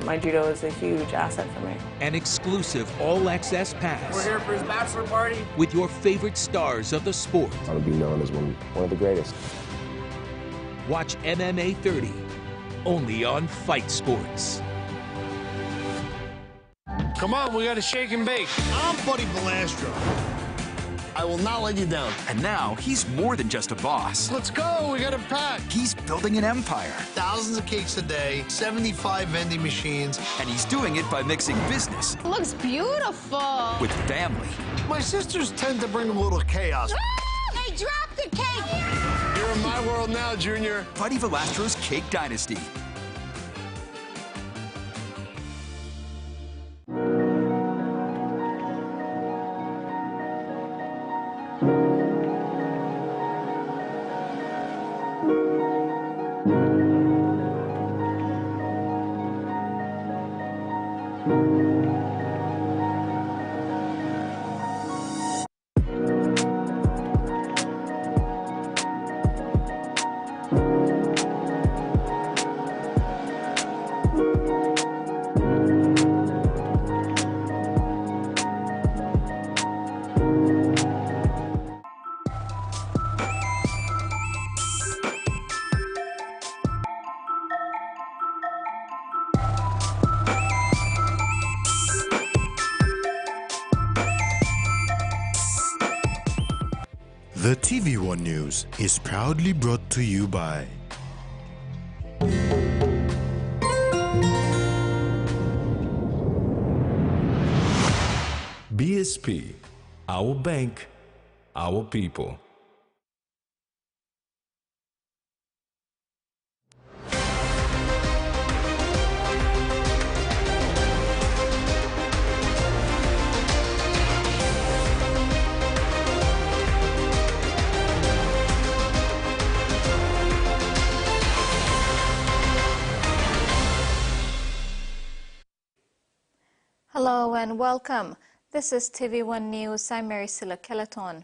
My judo is a huge asset for me. An exclusive all-access pass. We're here for his bachelor party. With your favorite stars of the sport. I want to be known as one of the greatest. Watch MMA 30, only on Fight Sports. Come on, we got to shake and bake. I'm Buddy Velastro. I will not let you down. And now, he's more than just a boss. Let's go, we got a pack. He's building an empire. Thousands of cakes a day, 75 vending machines. And he's doing it by mixing business. It looks beautiful. With family. My sisters tend to bring a little chaos. They dropped the cake. You're in my world now, Junior. Buddy Velastro's Cake Dynasty. The TVWAN News is proudly brought to you by BSP, our bank, our people. Hello and welcome. This is TV1 News. I'm Maricela Kelaton.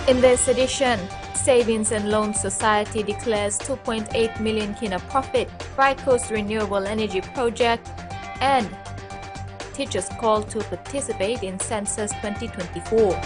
In this edition, Savings and Loan Society declares 2.8 million kina profit, Bright Coast Renewable Energy Project, and teachers called to participate in Census 2024.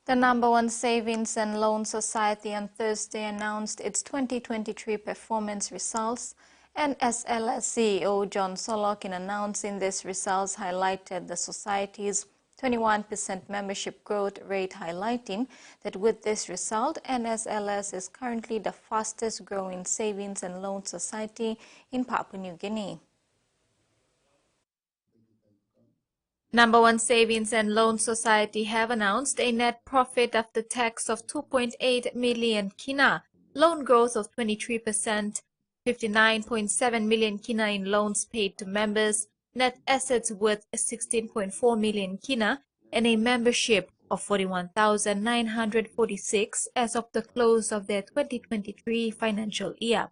The number one Savings and Loan Society on Thursday announced its 2023 performance results, and NSLS CEO John Solok, in announcing these results, highlighted the society's 21% membership growth rate, highlighting that with this result, NSLS is currently the fastest growing savings and loan society in Papua New Guinea. Number one Savings and Loan Society have announced a net profit after tax of 2.8 million kina, loan growth of 23%, 59.7 million kina in loans paid to members, net assets worth 16.4 million kina, and a membership of 41,946 as of the close of their 2023 financial year.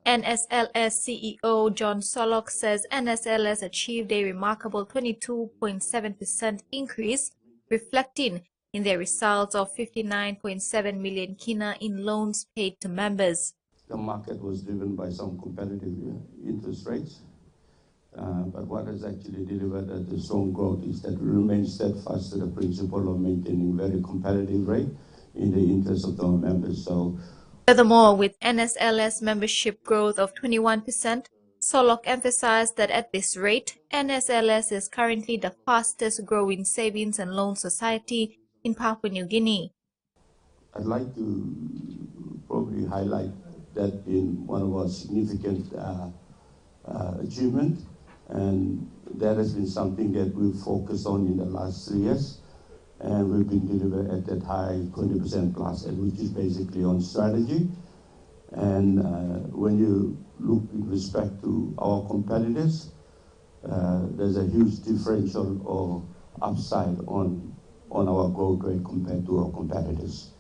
NSLS CEO John Solok says NSLS achieved a remarkable 22.7% increase, reflecting in their results of 59.7 million kina in loans paid to members. The market was driven by some competitive interest rates, but what has actually delivered the strong growth is that we remain steadfast to the principle of maintaining very competitive rate in the interest of our members. Furthermore, with NSLS membership growth of 21%, Solok emphasized that at this rate, NSLS is currently the fastest growing savings and loan society in Papua New Guinea. I'd like to probably highlight that in one of our significant achievements, and that has been something that we've focused on in the last 3 years. And we've been delivered at that high 20% plus, which is basically on strategy. And when you look in respect to our competitors, there's a huge differential or upside on our growth rate compared to our competitors.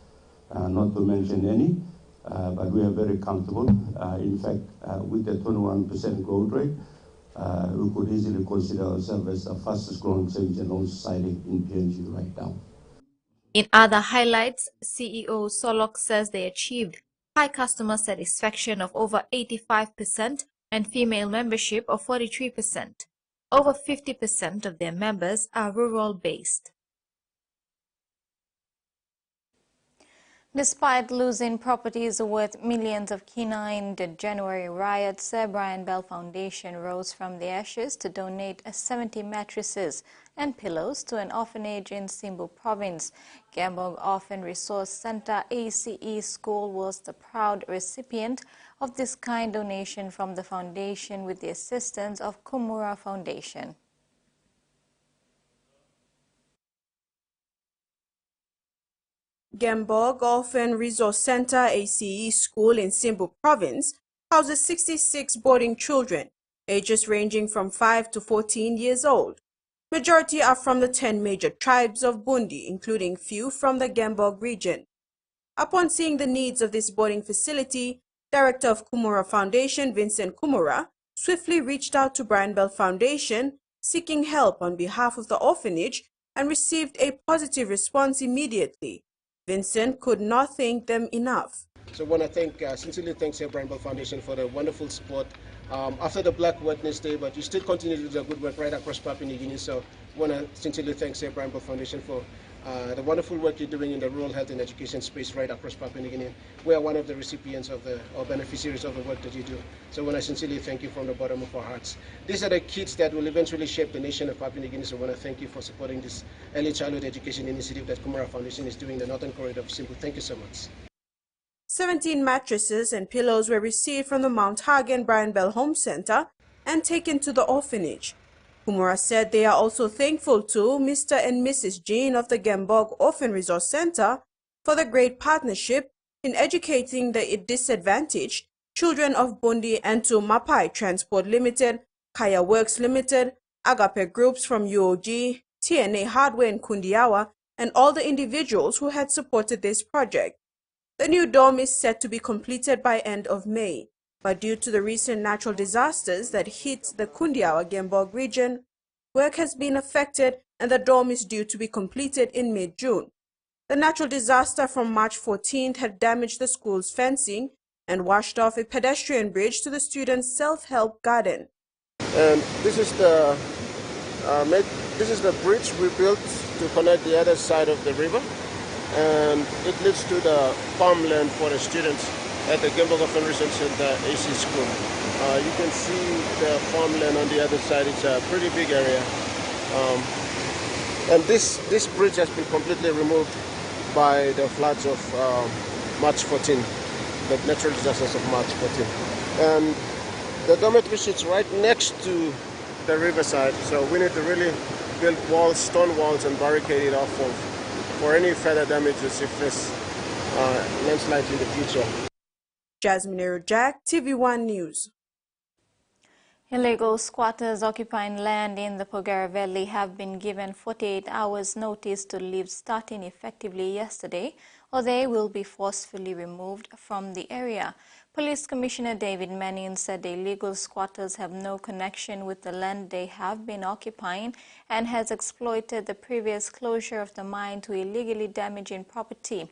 Not to mention any, but we are very comfortable. In fact, with the 21% growth rate, we could easily consider ourselves as the fastest growing savings and loan society in PNG right now. In other highlights, CEO Solok says they achieved high customer satisfaction of over 85% and female membership of 43%. Over 50% of their members are rural-based. Despite losing properties worth millions of kina in the January riots, Sir Brian Bell Foundation rose from the ashes to donate 70 mattresses and pillows to an orphanage in Simbu Province. Gambog Orphan Resource Center ACE School was the proud recipient of this kind donation from the foundation with the assistance of Kumura Foundation. Gambog Orphan Resource Center ACE School in Simbu Province houses 66 boarding children, ages ranging from 5 to 14 years old. Majority are from the 10 major tribes of Bundi, including few from the Gambog region. Upon seeing the needs of this boarding facility, Director of Kumura Foundation, Vincent Kumura, swiftly reached out to Brian Bell Foundation, seeking help on behalf of the orphanage, and received a positive response immediately. Vincent could not thank them enough. So I want to sincerely thank Brian Bell Foundation for the wonderful support after the Black Wednesday, but you still continue to do the good work right across Papua New Guinea. So I want to sincerely thank Brian Bell Foundation for the wonderful work you're doing in the rural health and education space right across Papua New Guinea. We are one of the recipients of or beneficiaries of the work that you do. So I want to sincerely thank you from the bottom of our hearts. These are the kids that will eventually shape the nation of Papua New Guinea. So I want to thank you for supporting this early childhood education initiative that Kumara Foundation is doing in the Northern Corridor of Simbu. Thank you so much. 17 mattresses and pillows were received from the Mount Hagen Brian Bell Home Center and taken to the orphanage. Kumura said they are also thankful to Mr. and Mrs. Jean of the Gambog Orphan Resource Center for the great partnership in educating the disadvantaged children of Bundi, and to Mapai Transport Limited, Kaya Works Limited, Agape Groups from UOG, TNA Hardware in Kundiawa, and all the individuals who had supported this project. The new dome is set to be completed by end of May, but due to the recent natural disasters that hit the Kundiawa-Gambog region, work has been affected and the dome is due to be completed in mid-June. The natural disaster from March 14th had damaged the school's fencing and washed off a pedestrian bridge to the students' self-help garden. And this is the bridge we built to connect the other side of the river, and it leads to the farmland for the students at the Gambog Orphan Resource Center AC School. You can see the farmland on the other side. It's a pretty big area. And this bridge has been completely removed by the floods of March 14, the natural disasters of March 14. And the dormitory sits right next to the riverside, so we need to really build walls, stone walls, and barricade it off for any further damages if there's landslides in the future. Jasmine Jack, TVWAN News. Illegal squatters occupying land in the Pogera Valley have been given 48 hours notice to leave starting effectively yesterday, or they will be forcefully removed from the area. Police Commissioner David Manning said the illegal squatters have no connection with the land they have been occupying and has exploited the previous closure of the mine to illegally damaging property,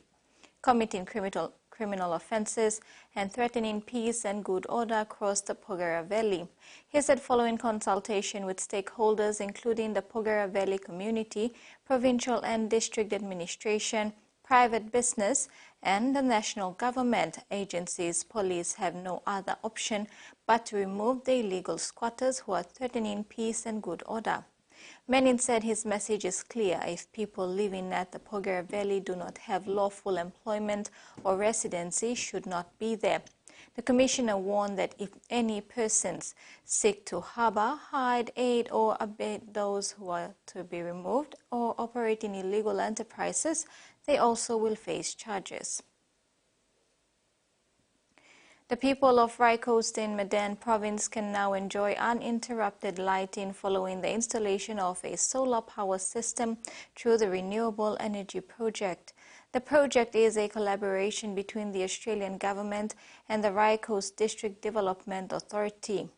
committing criminal offences and threatening peace and good order across the Pogera Valley. He said following consultation with stakeholders including the Pogera Valley community, provincial and district administration, private business and the national government agencies, police have no other option but to remove the illegal squatters who are threatening peace and good order. Menin said his message is clear: if people living at the Pogera Valley do not have lawful employment or residency, should not be there. The commissioner warned that if any persons seek to harbor, hide, aid or abet those who are to be removed or operating illegal enterprises, they also will face charges. The people of Rai Coast in Medan province can now enjoy uninterrupted lighting following the installation of a solar power system through the Renewable Energy Project. The project is a collaboration between the Australian government and the Rai Coast District Development Authority.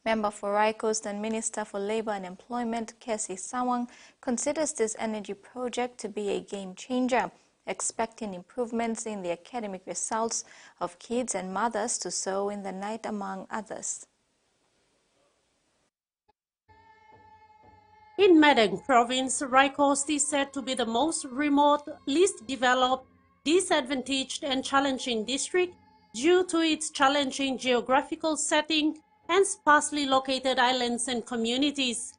Member for Rikos and Minister for Labor and Employment, Kesi Sawang, considers this energy project to be a game changer, expecting improvements in the academic results of kids and mothers to sow in the night, among others. In Madang province, Rikos is said to be the most remote, least developed, disadvantaged and challenging district due to its challenging geographical setting and sparsely located islands and communities.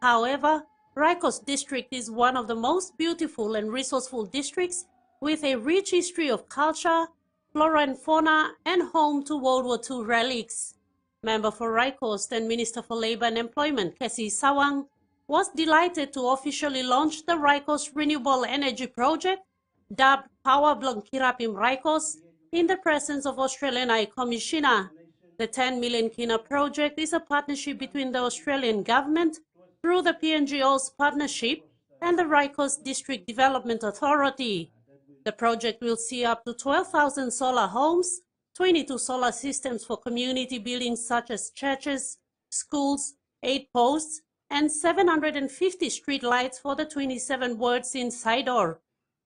However, Rikos district is one of the most beautiful and resourceful districts with a rich history of culture, flora and fauna, and home to World War II relics. Member for Rikos and Minister for Labor and Employment, Kesi Sawang, was delighted to officially launch the Rikos Renewable Energy Project, dubbed Power Blongkirapim Rikos, in the presence of Australian High Commissioner. The 10 million kina project is a partnership between the Australian government through the PNG OZ partnership and the Rikos District Development Authority. The project will see up to 12,000 solar homes, 22 solar systems for community buildings such as churches, schools, 8 posts, and 750 street lights for the 27 wards in Sidor.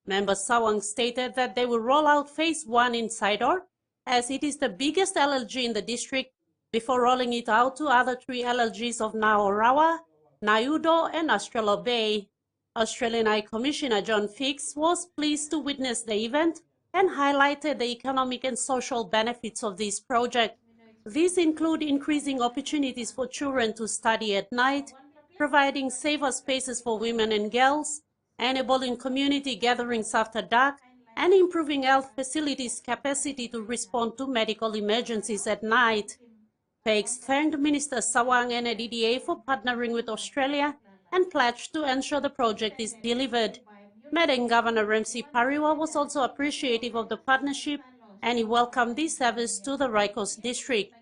Member Sawang stated that they will roll out Phase 1 in Sidor, as it is the biggest LLG in the district, before rolling it out to other 3 LLGs of Naorawa, Nayudo, and Australo Bay. Australian High Commissioner John Fix was pleased to witness the event and highlighted the economic and social benefits of this project. These include increasing opportunities for children to study at night, providing safer spaces for women and girls, enabling community gatherings after dark, and improving health facilities' capacity to respond to medical emergencies at night. Fakes thanked Minister Sawang and ADDA for partnering with Australia and pledged to ensure the project is delivered. Madang Governor Ramsey Pariwa was also appreciative of the partnership, and he welcomed this service to the Rikos district.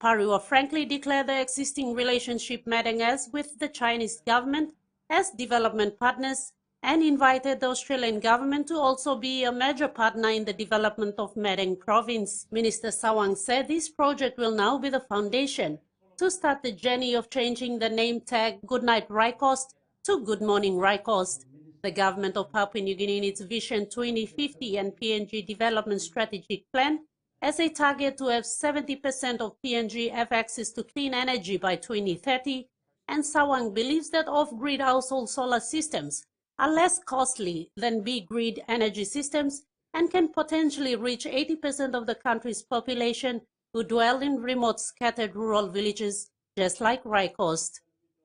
Pariwa frankly declared the existing relationship Madang has with the Chinese government as development partners and invited the Australian government to also be a major partner in the development of Madang province. Minister Sawang said this project will now be the foundation to start the journey of changing the name tag Goodnight Rikos to Good Morning Rikos. The government of Papua New Guinea in its Vision 2050 and PNG Development Strategic Plan as a target to have 70% of PNG have access to clean energy by 2030, and Sawang believes that off-grid household solar systems are less costly than big-grid energy systems and can potentially reach 80% of the country's population who dwell in remote scattered rural villages just like Rikos.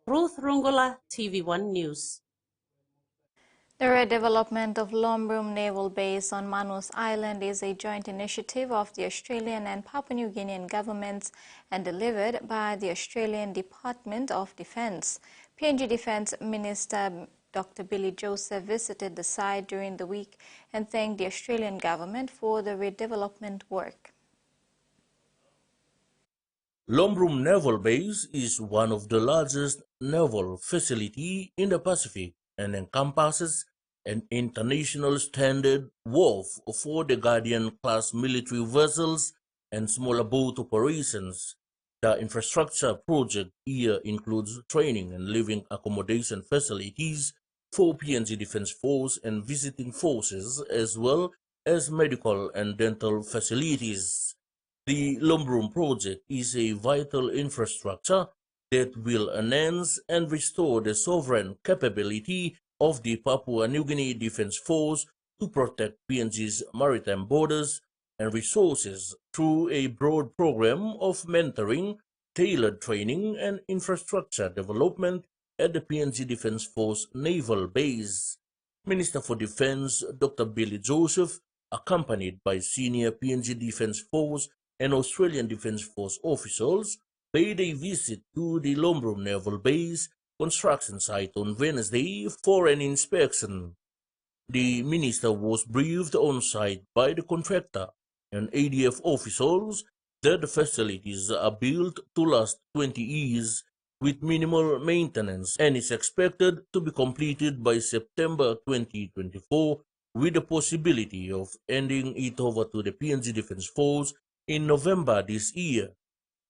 Ruth Rungola, TV1 News. The redevelopment of Lombrum Naval Base on Manus Island is a joint initiative of the Australian and Papua New Guinean governments and delivered by the Australian Department of Defence. PNG Defence Minister Dr. Billy Joseph visited the site during the week and thanked the Australian government for the redevelopment work. Lombrum Naval Base is one of the largest naval facilities in the Pacific and encompasses an international standard wharf for the Guardian-class military vessels and smaller boat operations. The infrastructure project here includes training and living accommodation facilities for PNG Defence Force and visiting forces, as well as medical and dental facilities. The Lombrum project is a vital infrastructure that will enhance and restore the sovereign capability of the Papua New Guinea Defence Force to protect PNG's maritime borders and resources through a broad program of mentoring, tailored training, and infrastructure development at the PNG Defence Force Naval Base. Minister for Defence Dr. Billy Joseph, accompanied by senior PNG Defence Force and Australian Defence Force officials, paid a visit to the Lombrum Naval Base construction site on Wednesday for an inspection. The minister was briefed on site by the contractor and ADF officials that the facilities are built to last 20 years with minimal maintenance and is expected to be completed by September 2024 with the possibility of handing it over to the PNG Defence Force in November this year.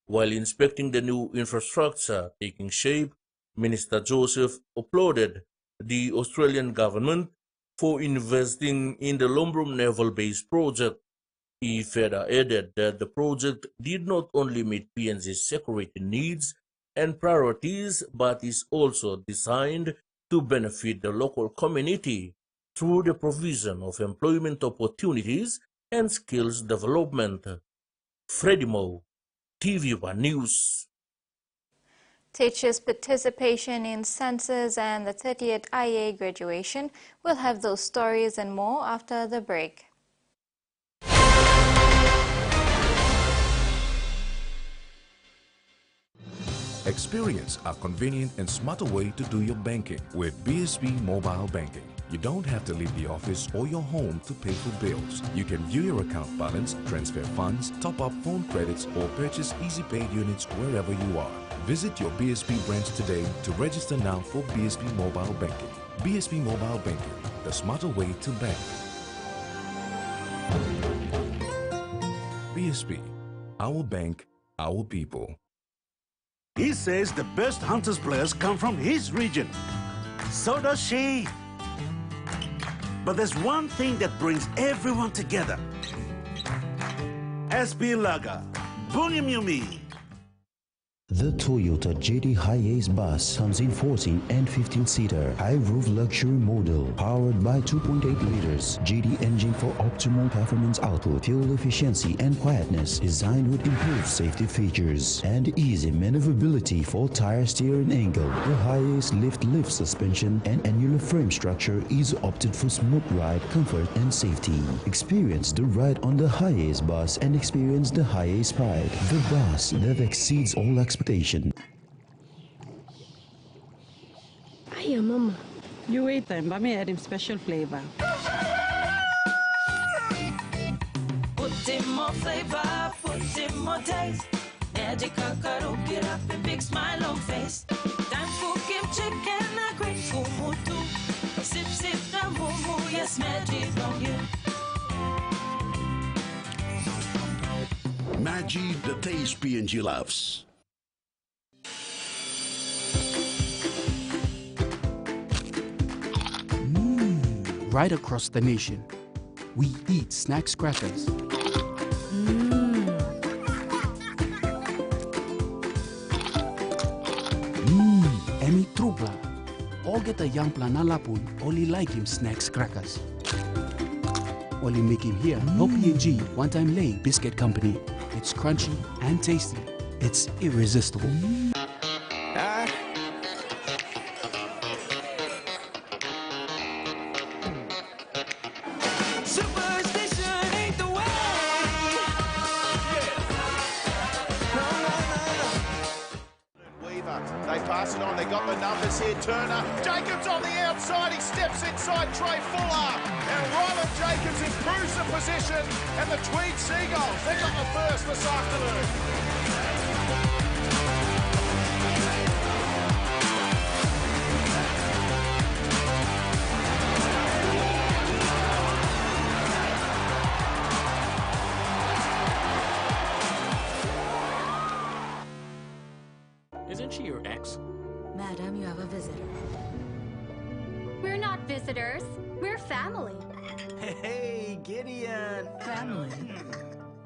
While inspecting the new infrastructure taking shape, Minister Joseph applauded the Australian government for investing in the Lombrum Naval Base project. He further added that the project did not only meet PNG's security needs and priorities, but is also designed to benefit the local community through the provision of employment opportunities and skills development. Freddie Moe, TVWAN News. Teachers' participation in census and the 30th IA graduation. We'll have those stories and more after the break. Experience a convenient and smarter way to do your banking with BSB Mobile Banking. You don't have to leave the office or your home to pay for bills. You can view your account balance, transfer funds, top up phone credits, or purchase easy paid units wherever you are. Visit your BSB branch today to register now for BSB Mobile Banking. BSB Mobile Banking, the smarter way to bank. BSB, our bank, our people. He says the best Hunters players come from his region. So does she. But there's one thing that brings everyone together. SB Lager, Bunyamyumi. The Toyota JD Hiace bus comes in 14 and 15-seater high-roof luxury model powered by 2.8 liters JD engine for optimal performance output, fuel efficiency and quietness, designed with improved safety features and easy maneuverability for tire steering angle. The Hiace lift suspension and annular frame structure is opted for smooth ride, comfort and safety. Experience the ride on the Hiace bus and experience the Hiace pride, the bus that exceeds all expectations. Hiya, Mama. You wait then, but me add him special flavor. Put in more flavor, put in more taste. Magic kakaro, get up and big smile on face. Time for kim chicken, a great kumutu. Sip, sip, the moo, yes, magic on you. Maggi, the taste PNG loves. Right across the nation, we eat snacks crackers. Emi Trubla. All get a young planalapun, only like him snacks crackers. Only make him here, no PNG, one-time lay biscuit company. It's crunchy and tasty. It's irresistible. They pass it on, they got the numbers here, Turner. Jacobs on the outside, he steps inside Trey Fuller. And Ryland Jacobs improves the position, and the Tweed Seagulls, they got the first this afternoon. Isn't she your ex? Madam, you have a visitor. We're not visitors. We're family. Hey, Gideon! Family?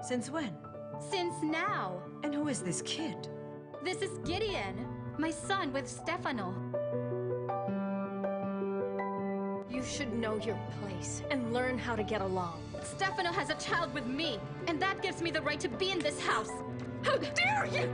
Since when? Since now. And who is this kid? This is Gideon, my son with Stefano. You should know your place and learn how to get along. Stefano has a child with me, and that gives me the right to be in this house. How dare you!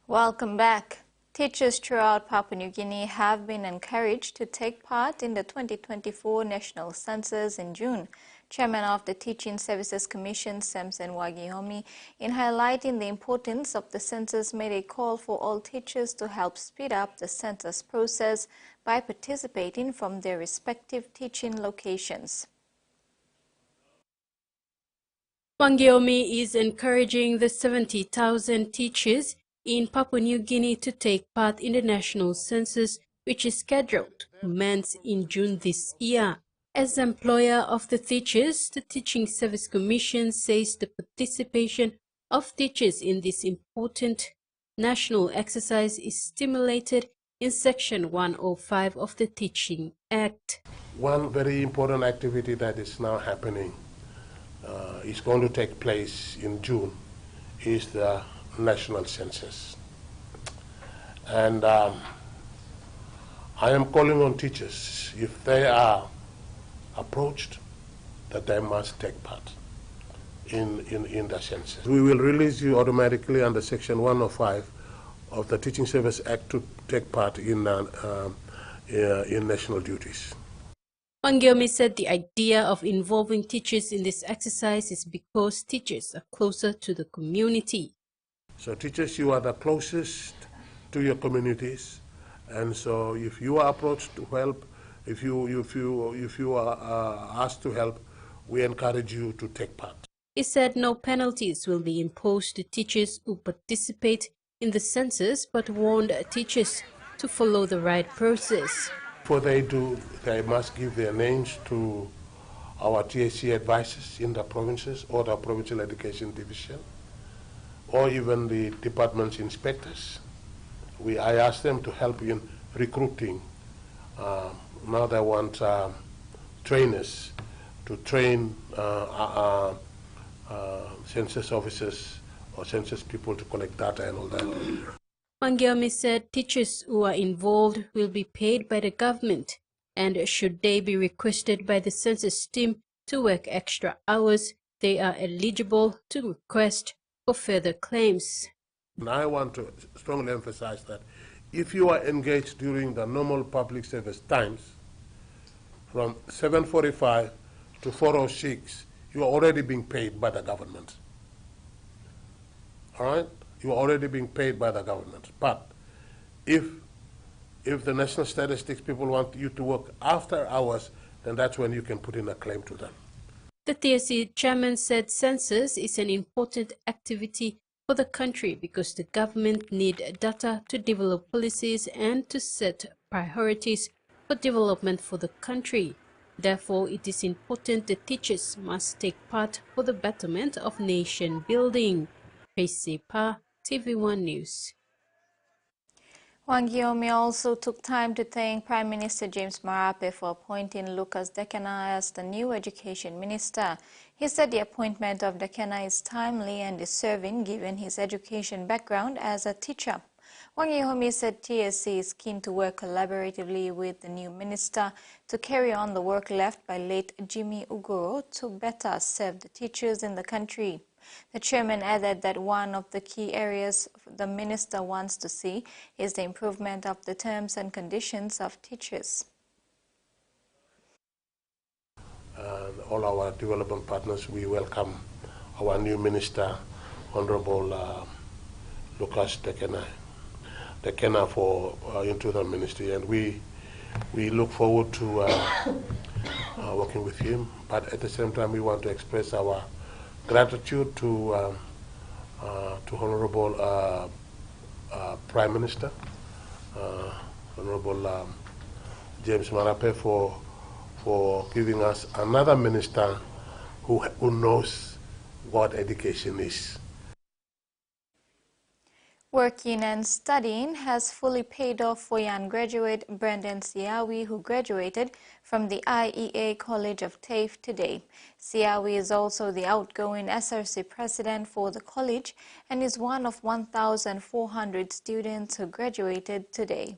Welcome back. Teachers throughout Papua New Guinea have been encouraged to take part in the 2024 National Census in June. Chairman of the Teaching Services Commission, Samson Wagihomi, in highlighting the importance of the census, made a call for all teachers to help speed up the census process by participating from their respective teaching locations. Wangiomi is encouraging the 70,000 teachers in Papua New Guinea to take part in the national census, which is scheduled to commence in June this year. As employer of the teachers, the Teaching Service Commission says the participation of teachers in this important national exercise is stimulated in Section 105 of the Teaching Act. One very important activity that is now happening is going to take place in June is the national census. And I am calling on teachers, if they are approached, that they must take part in the census. We will release you automatically under Section 105 of the Teaching Service Act to take part in national duties. Wangiomi said the idea of involving teachers in this exercise is because teachers are closer to the community. So teachers, you are the closest to your communities, and so if you are approached to help, if you are asked to help, we encourage you to take part. He said no penalties will be imposed to teachers who participate in the census, but warned teachers to follow the right process. Before they do, they must give their names to our TAC advisors in the provinces or the Provincial Education Division, or even the department's inspectors. I ask them to help in recruiting. Now they want trainers to train census officers or census people to collect data and all that. Wangiomi said teachers who are involved will be paid by the government, and should they be requested by the census team to work extra hours, they are eligible to request for further claims. And I want to strongly emphasize that if you are engaged during the normal public service times, from 7:45 to 4:06, you are already being paid by the government. All right? You are already being paid by the government. But if the national statistics people want you to work after hours, then that's when you can put in a claim to them. The TSC chairman said census is an important activity for the country because the government need data to develop policies and to set priorities for development for the country. Therefore, it is important that teachers must take part for the betterment of nation building. Tracy Pa, TVWAN News. Wangiomi also took time to thank Prime Minister James Marape for appointing Lucas Dekena as the new education minister. He said the appointment of Dekena is timely and deserving given his education background as a teacher. Wangiomi said TSC is keen to work collaboratively with the new minister to carry on the work left by late Jimmy Ugoro to better serve the teachers in the country. The chairman added that one of the key areas the minister wants to see is the improvement of the terms and conditions of teachers. All our development partners, we welcome our new minister, Honorable Lucas Dekena for into the ministry, and we look forward to working with him. But at the same time, we want to express our gratitude to Honorable Prime Minister, Honorable James Marape for giving us another minister who knows what education is. Working and studying has fully paid off for young graduate Brendan Siawi, who graduated from the IEA College of TAFE today. Siawi is also the outgoing SRC president for the college and is one of 1,400 students who graduated today.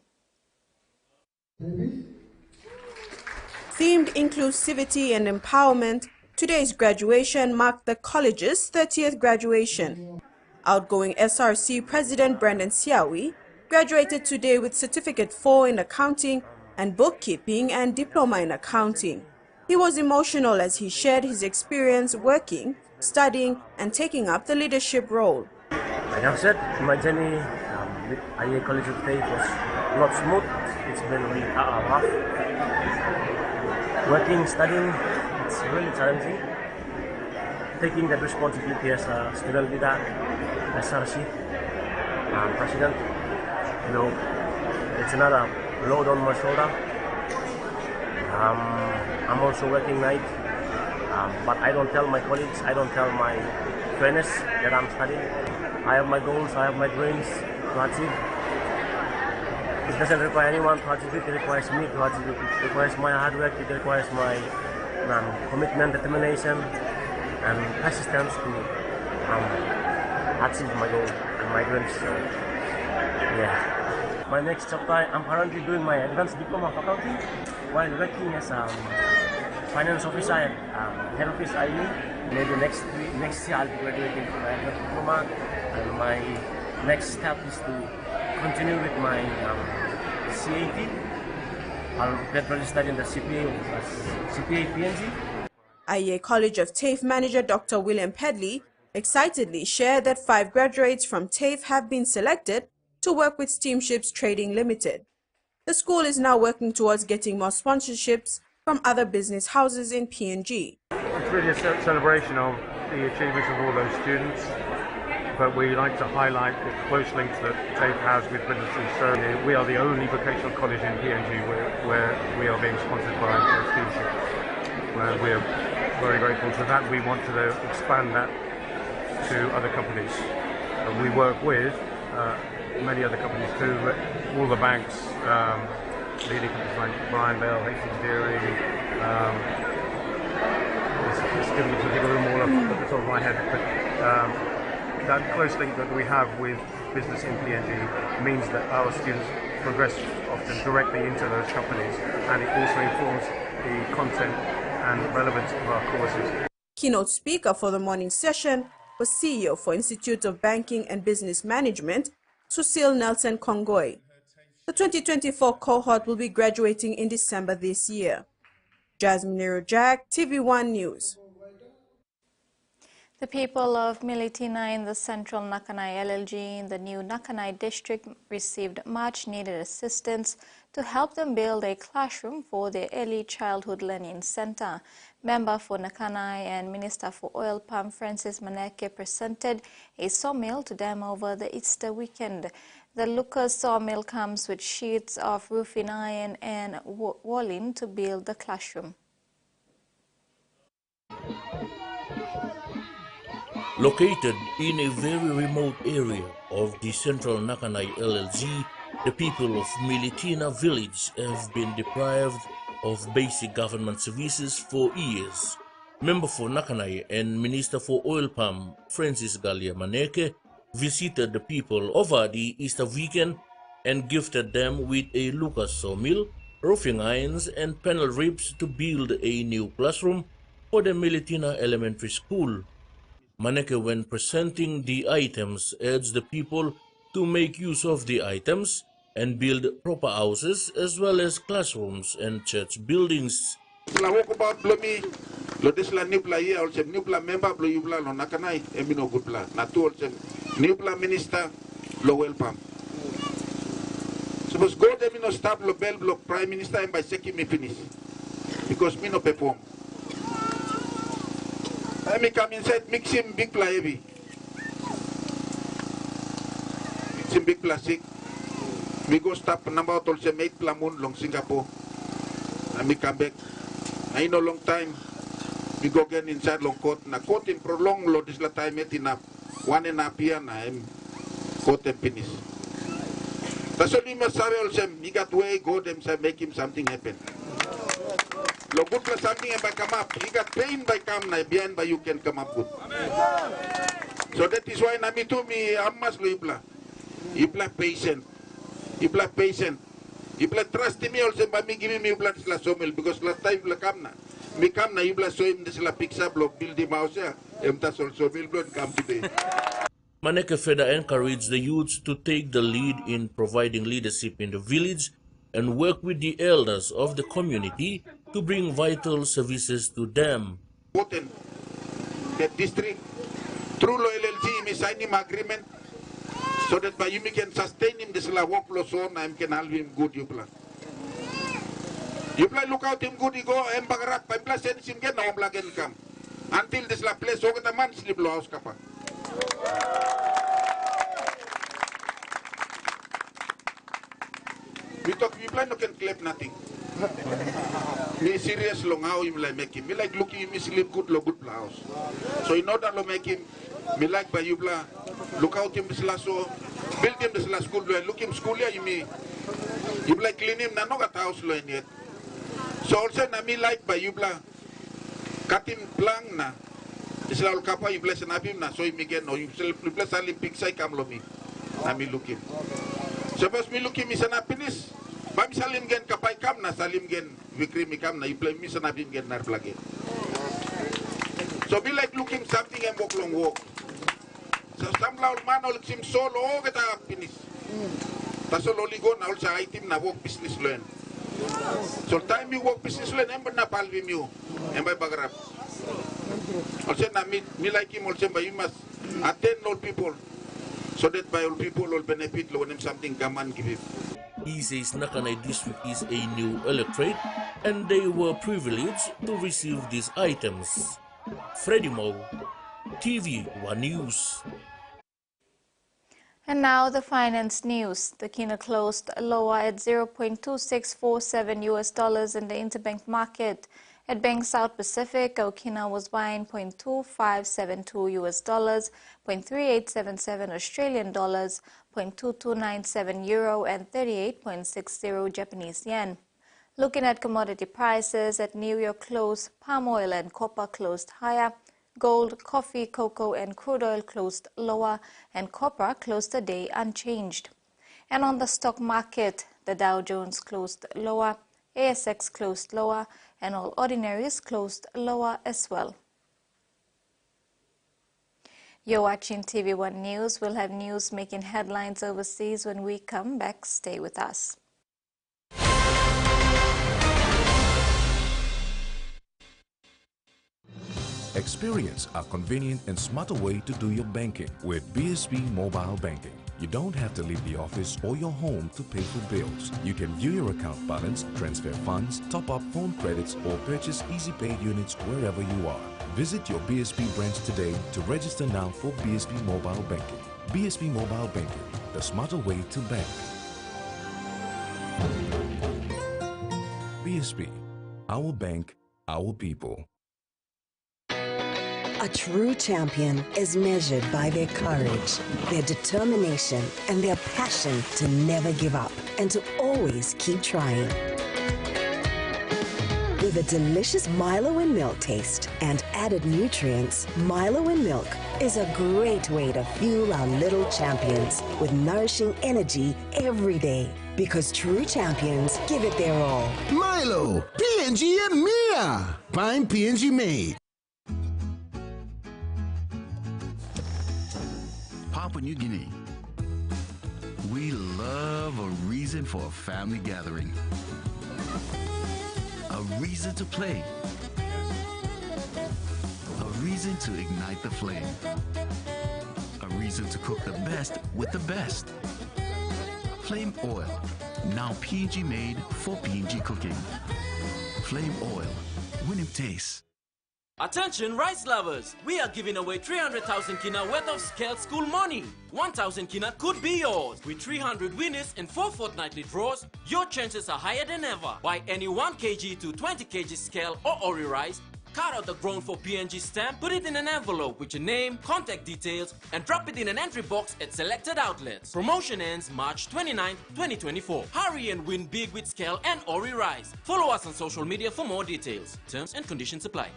Themed inclusivity and empowerment, today's graduation marked the college's 30th graduation. Outgoing SRC President Brendan Siawi graduated today with Certificate 4 in Accounting and Bookkeeping and Diploma in Accounting. He was emotional as he shared his experience working, studying, and taking up the leadership role. Like I've said, my journey with IEA College of TAFE was not smooth. It's been really rough. Working, studying, it's really challenging. taking that responsibility as a student leader, SRC, president. You know, it's another load on my shoulder. I'm also working night, but I don't tell my colleagues, I don't tell my friends that I'm studying. I have my goals, I have my dreams to achieve. It doesn't require anyone to achieve it, it requires me to achieve it. It requires my hard work, it requires my commitment, determination, and persistence to achieve my goal and my dreams. So, yeah. My next chapter, I'm currently doing my advanced diploma faculty while working as a finance officer at head office IE. Maybe next year I'll be graduating from my advanced diploma, and my next step is to continue with my CAT. I'll get registered in the CPA PNG. IEA College of TAFE manager Dr. William Pedley excitedly shared that 5 graduates from TAFE have been selected to work with Steamships Trading Limited. The school is now working towards getting more sponsorships from other business houses in PNG. It's really a celebration of the achievements of all those students, but we like to highlight the close links that TAFE has with businesses. So we are the only vocational college in PNG where we are being sponsored by Steamships. We are very grateful for that. We want to expand that to other companies. We work with many other companies too, all the banks, leading companies like Brian Bell, Hastings Dairy, it's difficult to think of them all at the top of my head, but that close link that we have with business in PNG means that our students progress often directly into those companies, and it also informs the content and relevance of our courses. Keynote speaker for the morning session was CEO for Institute of Banking and Business Management, Susil Nelson Kongoi. The 2024 cohort will be graduating in December this year. Jasmine Nero-Jack, TVWAN News. The people of Militina in the central Nakanai LLG in the new Nakanai district received much-needed assistance to help them build a classroom for their early childhood learning center. Member for Nakanai and Minister for Oil Palm Francis Maneke presented a sawmill to them over the Easter weekend. The Lucas sawmill comes with sheets of roofing iron and walling to build the classroom. Located in a very remote area of the central Nakanai LLG, the people of Militina village have been deprived of basic government services for years. Member for Nakanai and Minister for Oil Palm Francis Maneke visited the people over the Easter weekend and gifted them with a Lucas sawmill, roofing irons and panel ribs to build a new classroom for the Militina Elementary School. Maneke, when presenting the items, urged the people to make use of the items and build proper houses as well as classrooms and church buildings. Suppose go there, me no stop lo bell block prime minister and by second me finish because me no perform. I me come inside mix him big pla heavy, mix him big plastic. Me go stop number out also make plamun long Singapore. And me come back. I know long time. Me go again inside long court. Na court in prolong lo this la time it enough 1.5 years na I'm court and finish. That's what we must say also. He got way go them say make him something happen. Lo good plus something by come up. He got pain by come na behind by you can come up good. So that is why na me to me amas lo ibla. Ibla patient. Ibla patient. Ibla trust me also by me giving me ibla sila somel because last time ibla come na. Me come na ibla so him sila picks up lo build him house ya. Emtas also will blood come today. Maneke further encouraged the youths to take the lead in providing leadership in the village and work with the elders of the community to bring vital services to them. The district, through LLG, me sign him agreement so that by you can sustain him this la work so I can help him good you plan. You plan look out him good, you go and bagarak, by plus send him get no black come. Until this la place, so kita man sleep lo house kapa. We talk, we plan no can clap nothing. Me serious long how him like make him. Me like looking him sleep good lo good house. So in order to make him, me like by you bla look out him this last so build him this last school and look him school ya me. You like clean him na no got house lo yet. So also na me like by you bla cut him plang na. This la kapa you bless na him na so him again no you bless alim big sai kam lo me. Na me look him. Suppose me look him is an happiness. Bam salim gen kapai kam na salim gen vikri mi kam na you play me sana bim gen nar plage. So be like looking something and walk long walk. So some laul man all sim solo get a finish. Ta solo ligo na all sa item na walk business learn. So time you walk business learn ember na palvi mu ember bagrap. Also na me like him also by you must attend all people. So that by all people all benefit lo them something gaman give it. He says Nakanai district is a new electorate and they were privileged to receive these items. Freddie Mo, TVWAN News. And now the finance news. The kina closed lower at $0.2647 in the interbank market. At Bank South Pacific, Okina was buying $0.2572, $0.3877 Australian dollars, $0.2297 euro, and 38.60 Japanese yen. Looking at commodity prices, at New York close, palm oil and copper closed higher. Gold, coffee, cocoa, and crude oil closed lower, and copper closed the day unchanged. And on the stock market, the Dow Jones closed lower, ASX closed lower, and all ordinaries closed lower as well. You're watching TV1 News. We'll have news making headlines overseas when we come back. Stay with us. Experience a convenient and smarter way to do your banking with BSB Mobile Banking. You don't have to leave the office or your home to pay for bills. You can view your account balance, transfer funds, top up phone credits, or purchase easy pay units wherever you are. Visit your BSB branch today to register now for BSB Mobile Banking. BSB Mobile Banking, the smarter way to bank. BSB, our bank, our people. A true champion is measured by their courage, their determination, and their passion to never give up and to always keep trying. With a delicious Milo and milk taste and added nutrients, Milo and milk is a great way to fuel our little champions with nourishing energy every day. Because true champions give it their all. Milo, PNG and Mia. Fine PNG made. Papua New Guinea. We love a reason for a family gathering. A reason to play. A reason to ignite the flame. A reason to cook the best with the best. Flame oil, now PNG made for PNG cooking. Flame oil, winning taste. Attention rice lovers! We are giving away 300,000 kina worth of scaled school money. 1,000 kina could be yours. With 300 winners and 4 fortnightly draws, your chances are higher than ever. Buy any 1 kg to 20 kg scale or ori rice, cut out the grown for PNG stamp, put it in an envelope with your name, contact details, and drop it in an entry box at selected outlets. Promotion ends March 29, 2024. Hurry and win big with scale and ori rice. Follow us on social media for more details. Terms and conditions apply.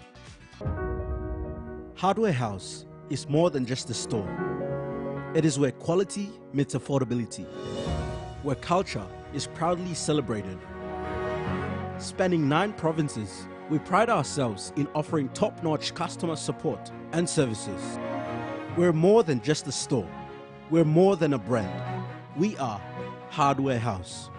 Hardware House is more than just a store. It is where quality meets affordability, where culture is proudly celebrated. Spanning 9 provinces, we pride ourselves in offering top-notch customer support and services. We're more than just a store. We're more than a brand. We are Hardware House.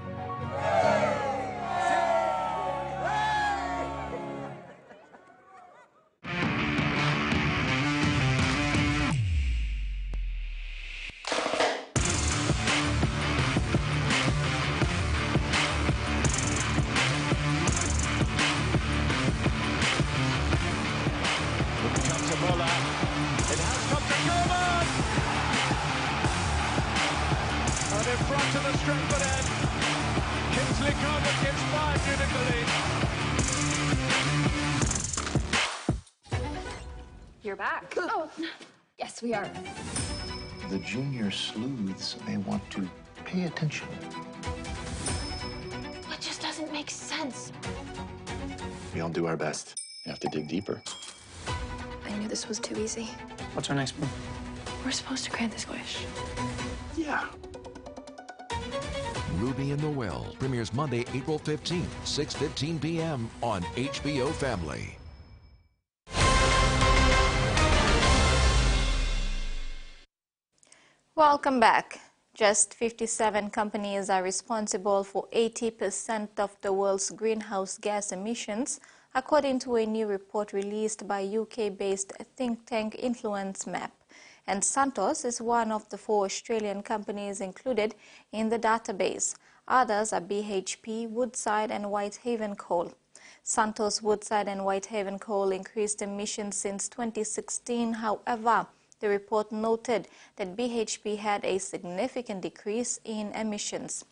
you're back. Oh, yes, we are. The junior sleuths may want to pay attention. It just doesn't make sense. We all do our best. You have to dig deeper. I knew this was too easy. What's our next move? We're supposed to grant this wish. Yeah. Ruby in the Well premieres Monday, April 15th, 6:15 p.m. on HBO Family. Welcome back. Just 57 companies are responsible for 80% of the world's greenhouse gas emissions, according to a new report released by UK-based think tank Influence Map. And Santos is one of the 4 Australian companies included in the database. Others are BHP, Woodside and Whitehaven Coal. Santos, Woodside and Whitehaven Coal increased emissions since 2016. However, the report noted that BHP had a significant decrease in emissions.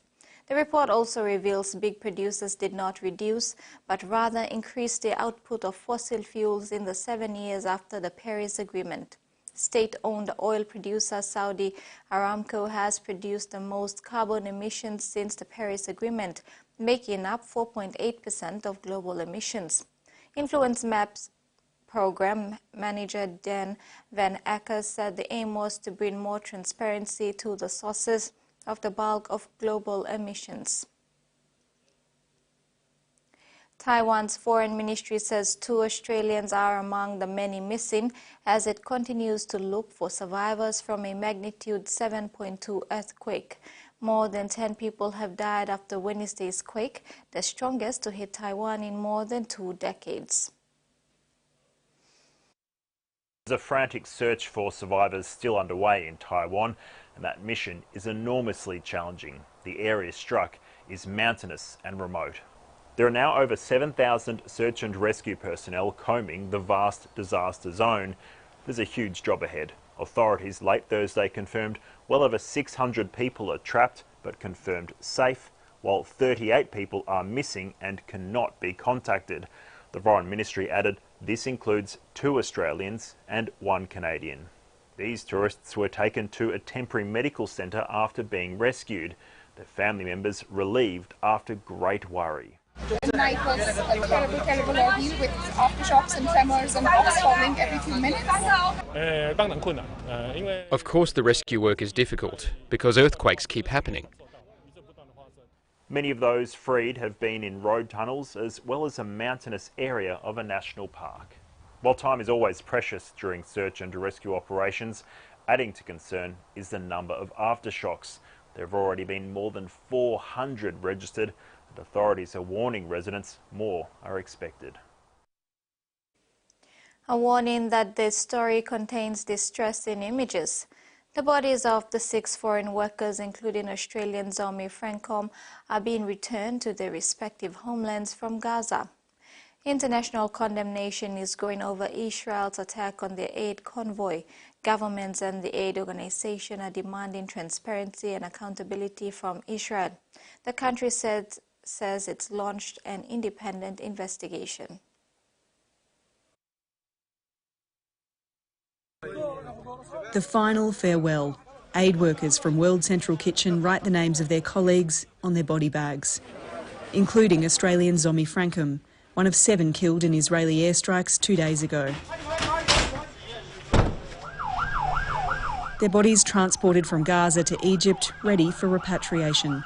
The report also reveals big producers did not reduce, but rather increase the output of fossil fuels in the 7 years after the Paris Agreement. State-owned oil producer Saudi Aramco has produced the most carbon emissions since the Paris Agreement, making up 4.8% of global emissions. Influence Maps Program Manager Dan Van Acker said the aim was to bring more transparency to the sources of the bulk of global emissions. Taiwan's foreign ministry says 2 Australians are among the many missing as it continues to look for survivors from a magnitude 7.2 earthquake. More than 10 people have died after Wednesday's quake, the strongest to hit Taiwan in more than 2 decades. There's a frantic search for survivors still underway in Taiwan, and that mission is enormously challenging. The area struck is mountainous and remote. There are now over 7,000 search and rescue personnel combing the vast disaster zone. There's a huge job ahead. Authorities late Thursday confirmed well over 600 people are trapped but confirmed safe, while 38 people are missing and cannot be contacted. The Foreign Ministry added this includes 2 Australians and 1 Canadian. These tourists were taken to a temporary medical centre after being rescued. Their family members relieved after great worry. The night was a terrible ordeal with aftershocks and tremors and rocks falling every few minutes. Of course the rescue work is difficult because earthquakes keep happening. Many of those freed have been in road tunnels as well as a mountainous area of a national park. While time is always precious during search and rescue operations, adding to concern is the number of aftershocks. There have already been more than 400 registered, and authorities are warning residents more are expected. A warning that this story contains distressing images. The bodies of the 6 foreign workers, including Australian Zomi Francom, are being returned to their respective homelands from Gaza. International condemnation is growing over Israel's attack on their aid convoy. Governments and the aid organization are demanding transparency and accountability from Israel. The country says it's launched an independent investigation. The final farewell. Aid workers from World Central Kitchen write the names of their colleagues on their body bags, including Australian Zomi Francom, one of 7 killed in Israeli airstrikes 2 days ago. Their bodies transported from Gaza to Egypt, ready for repatriation.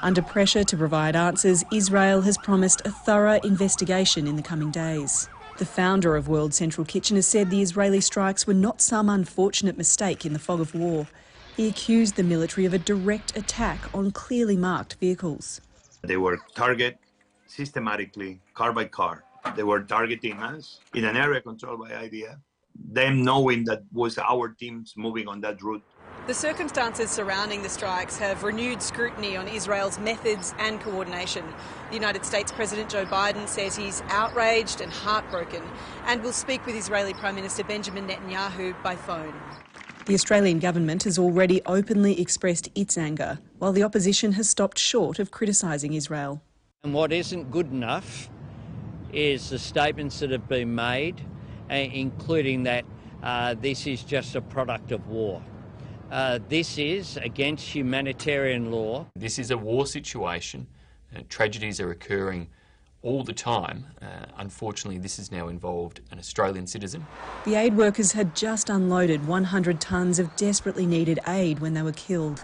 Under pressure to provide answers, Israel has promised a thorough investigation in the coming days. The founder of World Central Kitchen has said the Israeli strikes were not some unfortunate mistake in the fog of war. He accused the military of a direct attack on clearly marked vehicles. They were targeted systematically, car by car. They were targeting us in an area controlled by IDF, them knowing that was our teams moving on that route. The circumstances surrounding the strikes have renewed scrutiny on Israel's methods and coordination. The United States President Joe Biden says he's outraged and heartbroken and will speak with Israeli Prime Minister Benjamin Netanyahu by phone. The Australian government has already openly expressed its anger, while the opposition has stopped short of criticising Israel. And what isn't good enough is the statements that have been made, including that this is just a product of war. This is against humanitarian law. This is a war situation. Tragedies are occurring all the time. Unfortunately, this has now involved an Australian citizen. The aid workers had just unloaded 100 tonnes of desperately needed aid when they were killed.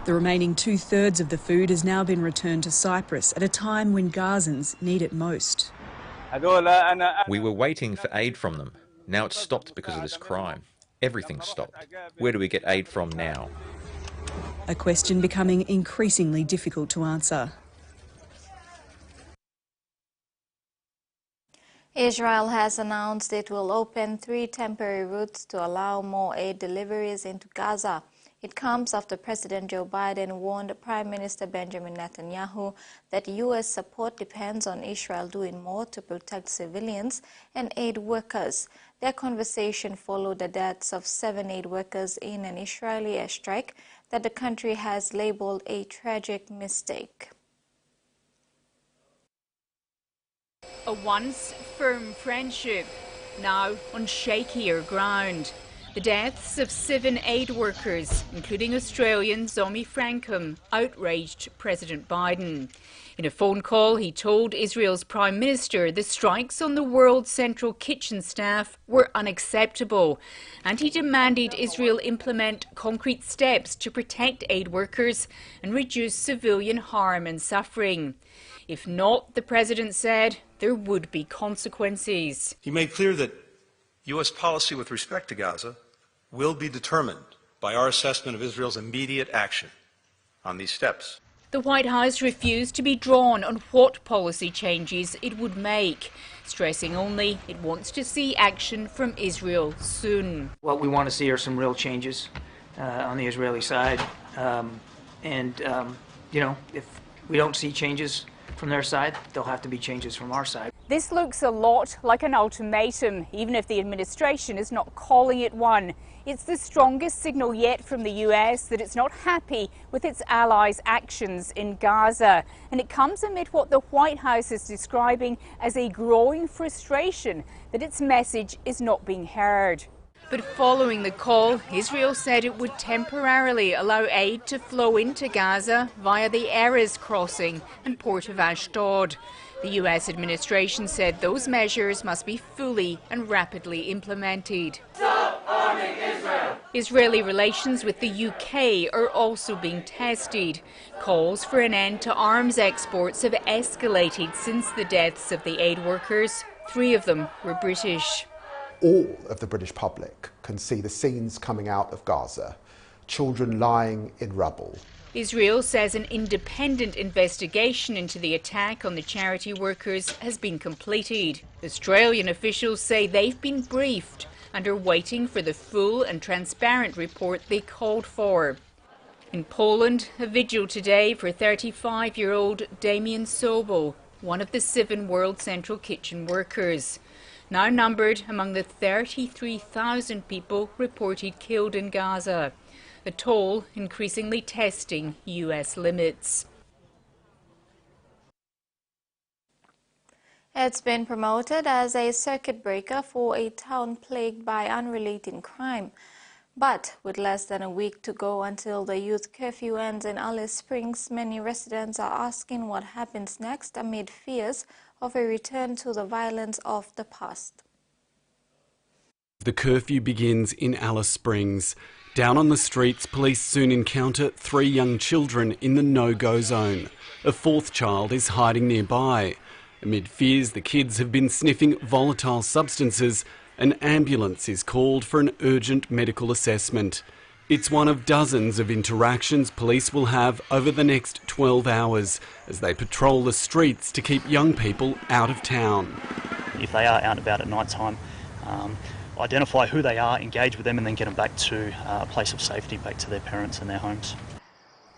The remaining 2/3 of the food has now been returned to Cyprus at a time when Gazans need it most. We were waiting for aid from them. Now it's stopped because of this crime. Everything's stopped. Where do we get aid from now? A question becoming increasingly difficult to answer. Israel has announced it will open 3 temporary routes to allow more aid deliveries into Gaza. It comes after President Joe Biden warned Prime Minister Benjamin Netanyahu that U.S. support depends on Israel doing more to protect civilians and aid workers. Their conversation followed the deaths of 7 aid workers in an Israeli airstrike that the country has labeled a tragic mistake. A once firm friendship, now on shakier ground. The deaths of 7 aid workers, including Australian Zomi Frankham, outraged President Biden. In a phone call, he told Israel's Prime Minister the strikes on the World Central Kitchen staff were unacceptable, and he demanded Israel implement concrete steps to protect aid workers and reduce civilian harm and suffering. If not, the President said, there would be consequences. He made clear that U.S. policy with respect to Gaza will be determined by our assessment of Israel's immediate action on these steps. The White House refused to be drawn on what policy changes it would make, stressing only it wants to see action from Israel soon. What we want to see are some real changes on the Israeli side. You know, if we don't see changes from their side, there'll have to be changes from our side. This looks a lot like an ultimatum, even if the administration is not calling it one. It's the strongest signal yet from the US that it's not happy with its allies' actions in Gaza. And it comes amid what the White House is describing as a growing frustration that its message is not being heard. But following the call, Israel said it would temporarily allow aid to flow into Gaza via the Erez crossing and port of Ashdod. The US administration said those measures must be fully and rapidly implemented. Stop arming Israel! Israeli relations with the UK are also being tested. Calls for an end to arms exports have escalated since the deaths of the aid workers. 3 of them were British. All of the British public can see the scenes coming out of Gaza, children lying in rubble. Israel says an independent investigation into the attack on the charity workers has been completed. Australian officials say they've been briefed and are waiting for the full and transparent report they called for. In Poland, a vigil today for 35-year-old Damian Sobel, one of the 7 World Central Kitchen workers, now numbered among the 33,000 people reported killed in Gaza, a toll increasingly testing US limits. It's been promoted as a circuit breaker for a town plagued by unrelenting crime. But with less than a week to go until the youth curfew ends in Alice Springs, many residents are asking what happens next amid fears of a return to the violence of the past. The curfew begins in Alice Springs. Down on the streets, police soon encounter 3 young children in the no-go zone. A 4th child is hiding nearby. Amid fears the kids have been sniffing volatile substances, an ambulance is called for an urgent medical assessment. It's one of dozens of interactions police will have over the next 12 hours as they patrol the streets to keep young people out of town. If they are out and about at night time, identify who they are, engage with them and then get them back to a place of safety, back to their parents and their homes.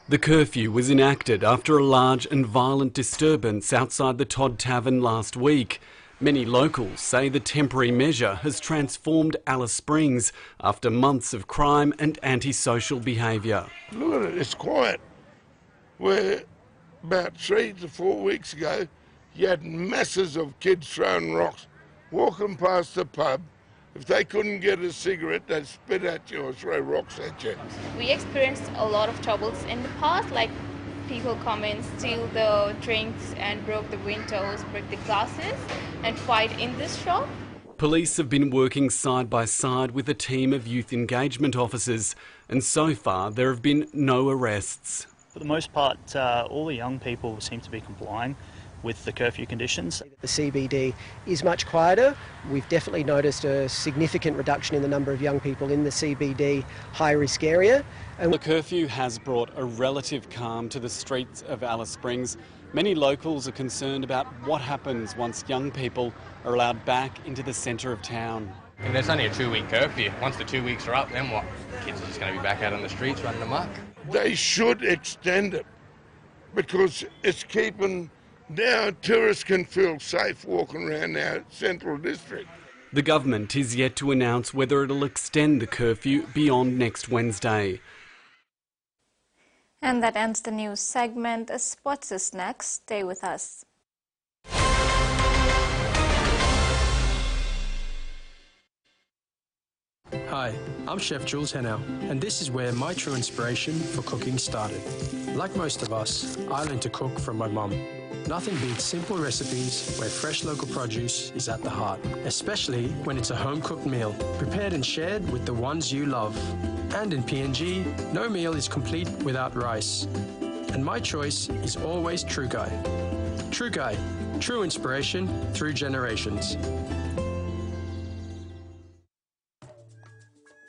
The curfew was enacted after a large and violent disturbance outside the Todd Tavern last week. Many locals say the temporary measure has transformed Alice Springs after months of crime and antisocial behaviour. Look at it, it's quiet. Where about 3 to 4 weeks ago, you had masses of kids throwing rocks, walking past the pub, If they couldn't get a cigarette, they'd spit at you or throw rocks at you. We experienced a lot of troubles in the past, like people come in, steal the drinks and broke the windows, break the glasses and fight in this shop. Police have been working side by side with a team of youth engagement officers, and so far there have been no arrests. For the most part, all the young people seem to be complying with the curfew conditions. The CBD is much quieter. We've definitely noticed a significant reduction in the number of young people in the CBD high-risk area. And the curfew has brought a relative calm to the streets of Alice Springs. Many locals are concerned about what happens once young people are allowed back into the centre of town. And there's only a 2-week curfew. Once the 2 weeks are up, then what? Kids are just going to be back out on the streets running amok. They should extend it because it's keeping... Now tourists can feel safe walking around our central district. The government is yet to announce whether it'll extend the curfew beyond next Wednesday. And that ends the news segment. Sports is next. Stay with us. Hi, I'm Chef Jules Hennau, and this is where my true inspiration for cooking started. Like most of us, I learned to cook from my mum. Nothing beats simple recipes where fresh local produce is at the heart, especially when it's a home-cooked meal, prepared and shared with the ones you love. And in PNG, no meal is complete without rice. And my choice is always True Guy. True Guy, true inspiration through generations.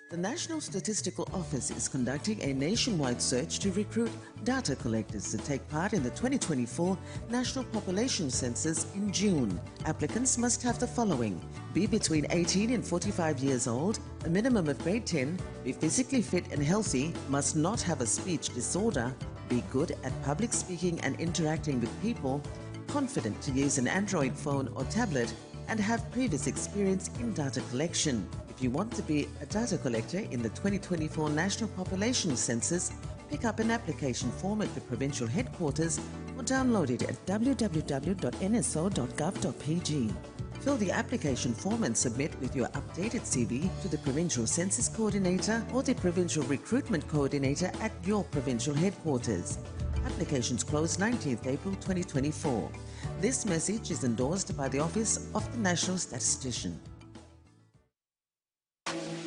The National Statistical Office is conducting a nationwide search to recruit data collectors to take part in the 2024 National Population Census in June. Applicants must have the following: be between 18 and 45 years old, a minimum of grade 10, be physically fit and healthy, must not have a speech disorder, be good at public speaking and interacting with people, confident to use an Android phone or tablet, and have previous experience in data collection. If you want to be a data collector in the 2024 National Population Census, pick up an application form at the provincial headquarters or download it at www.nso.gov.pg. Fill the application form and submit with your updated CV to the Provincial Census Coordinator or the Provincial Recruitment Coordinator at your provincial headquarters. Applications close 19th April 2024. This message is endorsed by the Office of the National Statistician.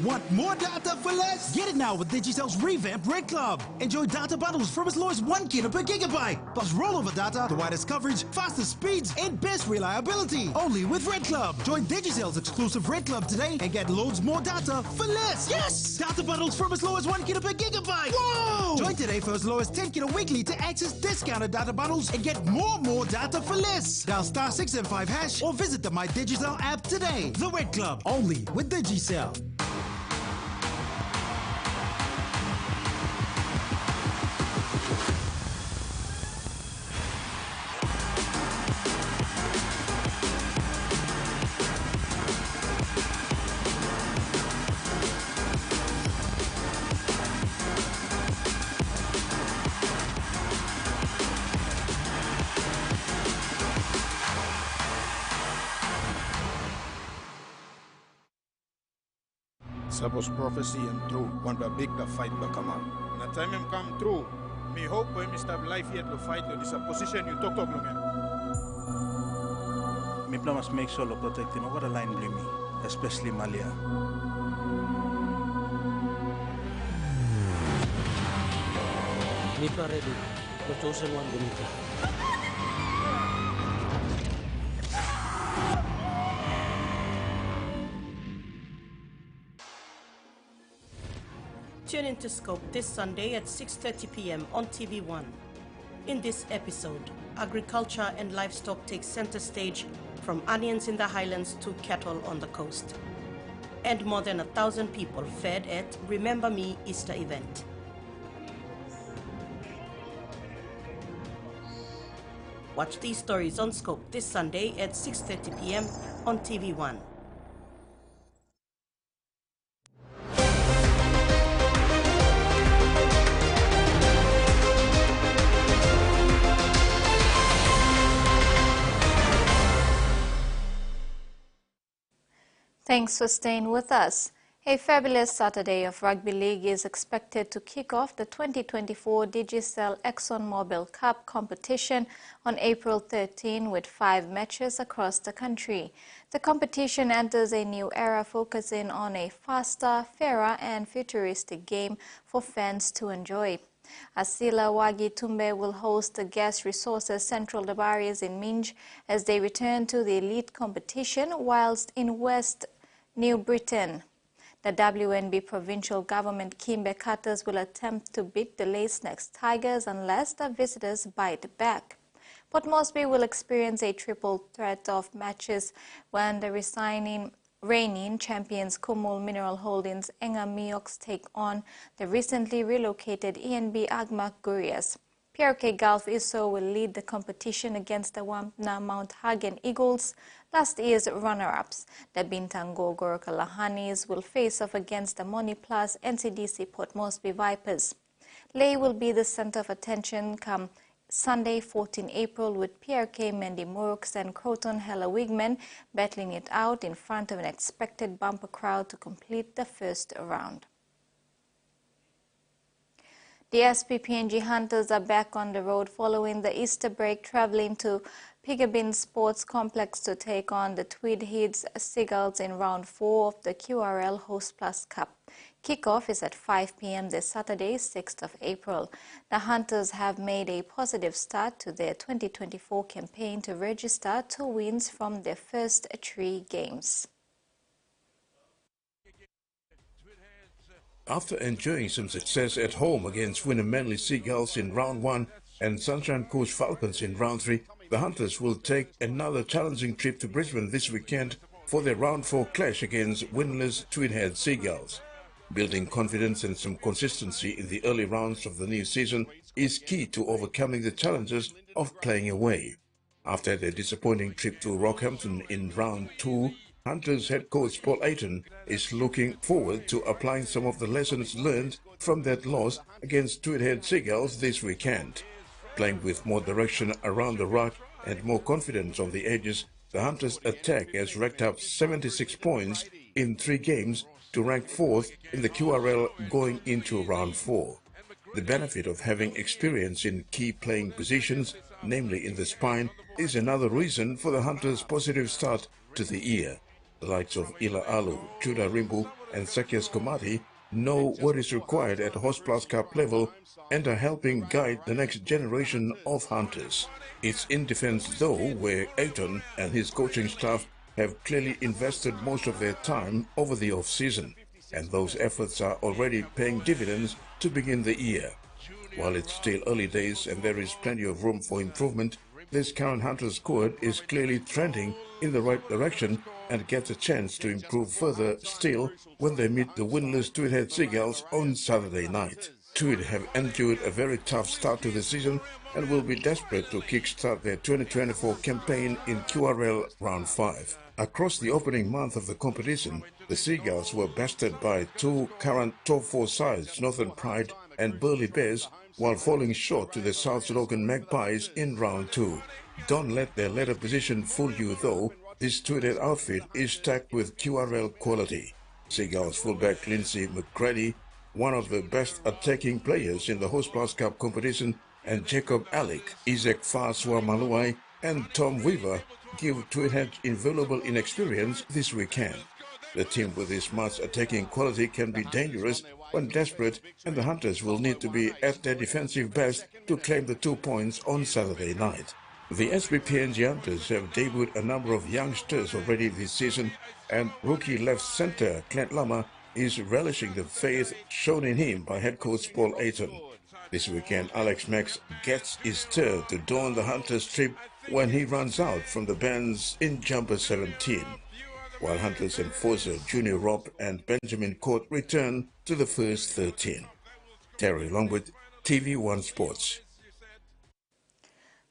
Want more data for less? Get it now with Digicel's revamped Red Club. Enjoy data bundles from as low as 1 kilo per gigabyte. Plus rollover data, the widest coverage, fastest speeds, and best reliability. Only with Red Club. Join Digicel's exclusive Red Club today and get loads more data for less. Yes! Data bundles from as low as 1 kilo per gigabyte. Whoa! Join today for as low as 10 kilo weekly to access discounted data bundles and get more data for less. Dial *675# or visit the My Digicel app today. The Red Club. Only with Digicel. Suppose prophecy and true, want a big the fight to come on. Na time him come true, me hope when me stop life yet to fight to this position you talk man. Me must make sure to protect him. What a line blame me, especially Malia. Me ready. The chosen one Benita. Tune into Scope this Sunday at 6:30 p.m. on TVWAN. In this episode, agriculture and livestock take center stage, from onions in the highlands to cattle on the coast. And more than 1,000 people fed at Remember Me Easter event. Watch these stories on Scope this Sunday at 6:30 p.m. on TVWAN. Thanks for staying with us. A fabulous Saturday of rugby league is expected to kick off the 2024 Digicel ExxonMobil Cup competition on April 13 with 5 matches across the country. The competition enters a new era focusing on a faster, fairer and futuristic game for fans to enjoy. Asila Wagi Tumbe will host the Gas Resources Central Dabaris in Minj as they return to the elite competition, whilst in West New Britain, the WNB provincial government Kimbe Cutters will attempt to beat the Lace Snakes Tigers unless the visitors bite back. Port Moresby will experience a triple threat of matches when the reigning champions Kumul Mineral Holdings Enga Miox take on the recently relocated ENB Agmak Gurias. PRK Gulf ISO will lead the competition against the Wampna Mount Hagen Eagles, last year's runner-ups. The Bintango Gorka Lahanis will face off against the Moni Plus NCDC Port Moresby Vipers. Lay will be the center of attention come Sunday 14 April with PRK Mendy Muruks and Croton Hella Wigmen battling it out in front of an expected bumper crowd to complete the first round. The PNG Hunters are back on the road following the Easter break, travelling to Pigabin Sports Complex to take on the Tweed Heads Seagulls in round 4 of the QRL Host Plus Cup. Kickoff is at 5 p.m. this Saturday, 6th of April. The Hunters have made a positive start to their 2024 campaign to register 2 wins from their first 3 games. After enjoying some success at home against winner Manly Seagulls in round 1 and Sunshine Coast Falcons in round 3, the Hunters will take another challenging trip to Brisbane this weekend for their round 4 clash against winless Tweedhead Seagulls. Building confidence and some consistency in the early rounds of the new season is key to overcoming the challenges of playing away. After their disappointing trip to Rockhampton in round 2, Hunters head coach Paul Ayton is looking forward to applying some of the lessons learned from that loss against Tweedhead Seagulls this weekend. Playing with more direction around the ruck and more confidence on the edges, the Hunters' attack has racked up 76 points in 3 games to rank 4th in the QRL going into round 4. The benefit of having experience in key playing positions, namely in the spine, is another reason for the Hunters' positive start to the year. The likes of Ila Alu, Judah Rimbu and Sakyas Komati know what is required at Host Plus Cup level and are helping guide the next generation of Hunters. It's in defense though where Ayton and his coaching staff have clearly invested most of their time over the off-season, and those efforts are already paying dividends to begin the year. While it's still early days and there is plenty of room for improvement, this current Hunters squad is clearly trending in the right direction and gets a chance to improve further still when they meet the winless Tweedhead Seagulls on Saturday night. Tweed have endured a very tough start to the season and will be desperate to kickstart their 2024 campaign in QRL Round 5. Across the opening month of the competition, the Seagulls were bested by 2 current top 4 sides, Northern Pride and Burleigh Bears, while falling short to the South Logan Magpies in round 2. Don't let their latter position fool you though. This Tweedhead outfit is stacked with QRL quality. Seagulls fullback Lindsay McCready, one of the best attacking players in the Host Plus Cup competition, and Jacob Alec, Isaac Faswa Maluai and Tom Weaver give Tweedhead invaluable inexperience this weekend. The team with this much attacking quality can be dangerous when desperate, and the Hunters will need to be at their defensive best to claim the 2 points on Saturday night. The PNG Hunters have debuted a number of youngsters already this season, and rookie left centre Clint Lama is relishing the faith shown in him by head coach Paul Ayton. This weekend, Alex Max gets his turn to don the Hunters strip when he runs out from the bands in jumper 17, while Hunters enforcer Junior Robb and Benjamin Court return to the first 13. Terry Longwood, TV1 Sports.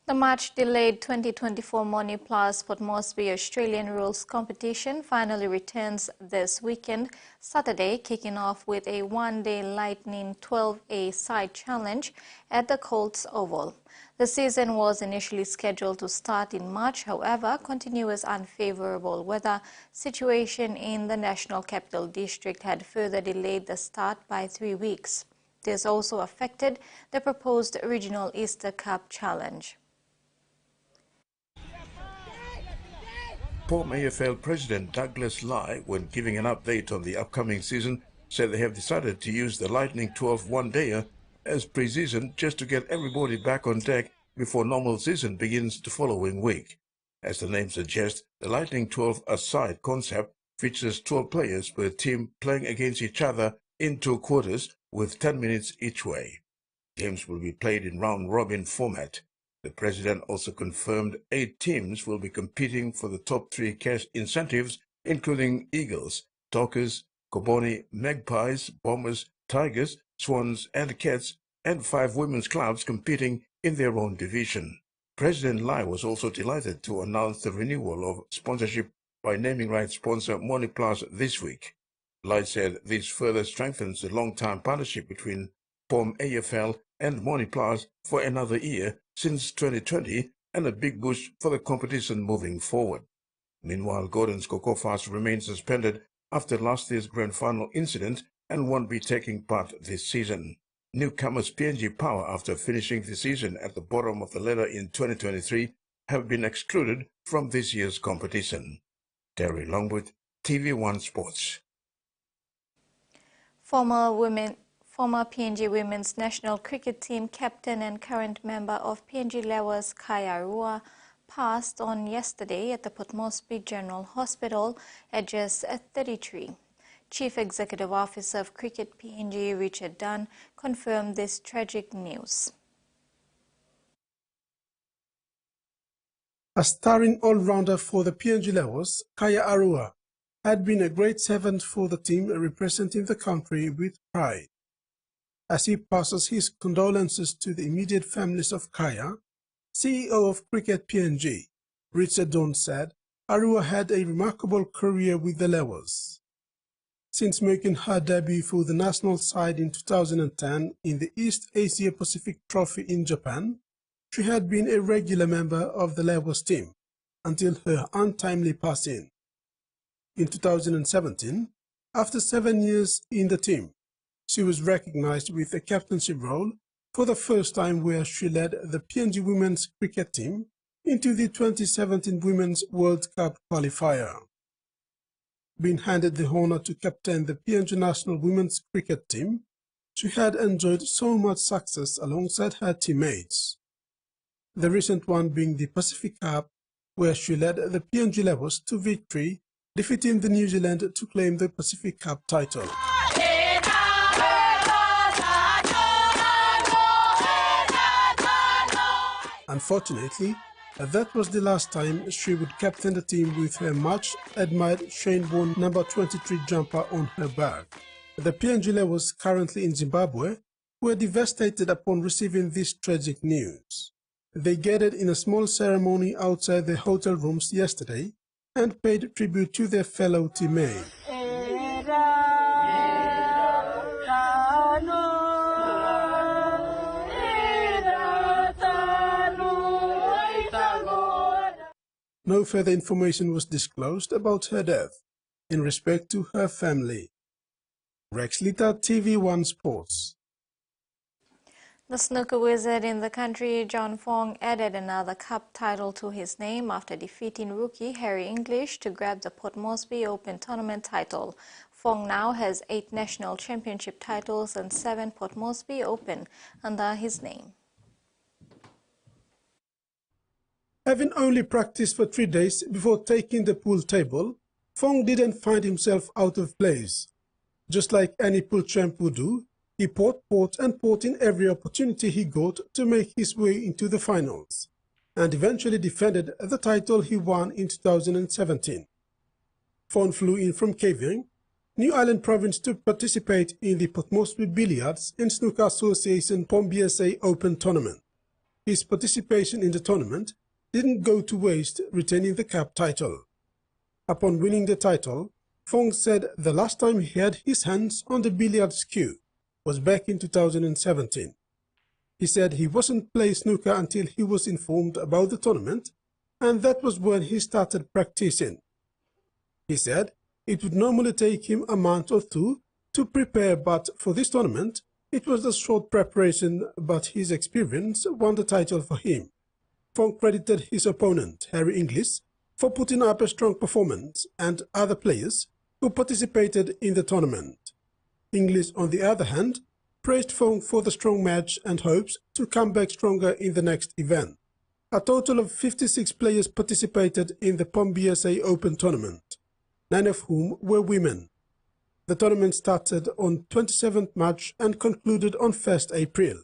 The much-delayed 2024 Moni Plus Port Moresby Australian Rules competition finally returns this weekend, Saturday, kicking off with a one-day Lightning 12A side challenge at the Colts Oval. The season was initially scheduled to start in March. However, continuous unfavorable weather situation in the National Capital District had further delayed the start by 3 weeks. This also affected the proposed Regional Easter Cup Challenge. POM AFL President Douglas Lai, when giving an update on the upcoming season, said they have decided to use the Lightning 12 one-dayer as pre-season just to get everybody back on deck before normal season begins the following week. As the name suggests, the Lightning 12 a-side concept features 12 players per team playing against each other in 2 quarters with 10 minutes each way. Games will be played in round-robin format. The president also confirmed 8 teams will be competing for the top 3 cash incentives, including Eagles, Dockers, Koboni, Magpies, Bombers, Tigers, Swans and Cats, and 5 women's clubs competing in their own division. President Lai was also delighted to announce the renewal of sponsorship by naming rights sponsor Moniplus this week. Lai said this further strengthens the long-time partnership between POM AFL and Moniplus for another year since 2020 and a big boost for the competition moving forward. Meanwhile, Gordon's Cocoa Fast remains suspended after last year's grand final incident and won't be taking part this season. Newcomers PNG Power, after finishing the season at the bottom of the ladder in 2023, have been excluded from this year's competition. Terry Longwood, TVWAN Sports. Former PNG women's national cricket team captain and current member of PNG Lewis Kaya Arua passed on yesterday at the Port Moresby General Hospital at just 33. Chief Executive Officer of Cricket PNG Richard Dunn confirmed this tragic news. A starring all-rounder for the PNG Lewis, Kaya Arua, had been a great servant for the team, representing the country with pride. As he passes his condolences to the immediate families of Kaya, CEO of Cricket PNG, Richard Dunn said, Arua had a remarkable career with the Lewis. Since making her debut for the national side in 2010 in the East Asia Pacific Trophy in Japan, she had been a regular member of the Lewis team until her untimely passing. In 2017, after 7 years in the team, she was recognized with a captaincy role for the first time, where she led the PNG women's cricket team into the 2017 Women's World Cup qualifier. Being handed the honor to captain the PNG national women's cricket team, she had enjoyed so much success alongside her teammates. The recent one being the Pacific Cup, where she led the PNG Lewis to victory, defeating the New Zealand to claim the Pacific Cup title. Unfortunately, that was the last time she would captain the team with her much-admired Shane Warne number 23 jumper on her back. The PNG Lewis, currently in Zimbabwe, were devastated upon receiving this tragic news. They gathered in a small ceremony outside their hotel rooms yesterday and paid tribute to their fellow teammate. No further information was disclosed about her death in respect to her family. Rex Lita, TVWAN Sports. The snooker wizard in the country, John Fong, added another cup title to his name after defeating rookie Harry English to grab the Port Moresby Open Tournament title. Fong now has 8 national championship titles and 7 Port Moresby Open under his name. Having only practiced for 3 days before taking the pool table, Fong didn't find himself out of place. Just like any pool champ would do, he poured in every opportunity he got to make his way into the finals, and eventually defended the title he won in 2017. Fong flew in from Kavieng, New Ireland Province, to participate in the Port Moresby Billiards and Snooker Association POM BSA Open Tournament. His participation in the tournament didn't go to waste, retaining the cup title. Upon winning the title, Fong said the last time he had his hands on the billiards cue was back in 2017. He said he wasn't playing snooker until he was informed about the tournament, and that was when he started practicing. He said it would normally take him a month or two to prepare, but for this tournament, it was a short preparation, but his experience won the title for him. Fong credited his opponent, Harry Inglis, for putting up a strong performance and other players who participated in the tournament. Inglis, on the other hand, praised Fong for the strong match and hopes to come back stronger in the next event. A total of 56 players participated in the POM-BSA Open tournament, 9 of whom were women. The tournament started on 27th March and concluded on 1st April.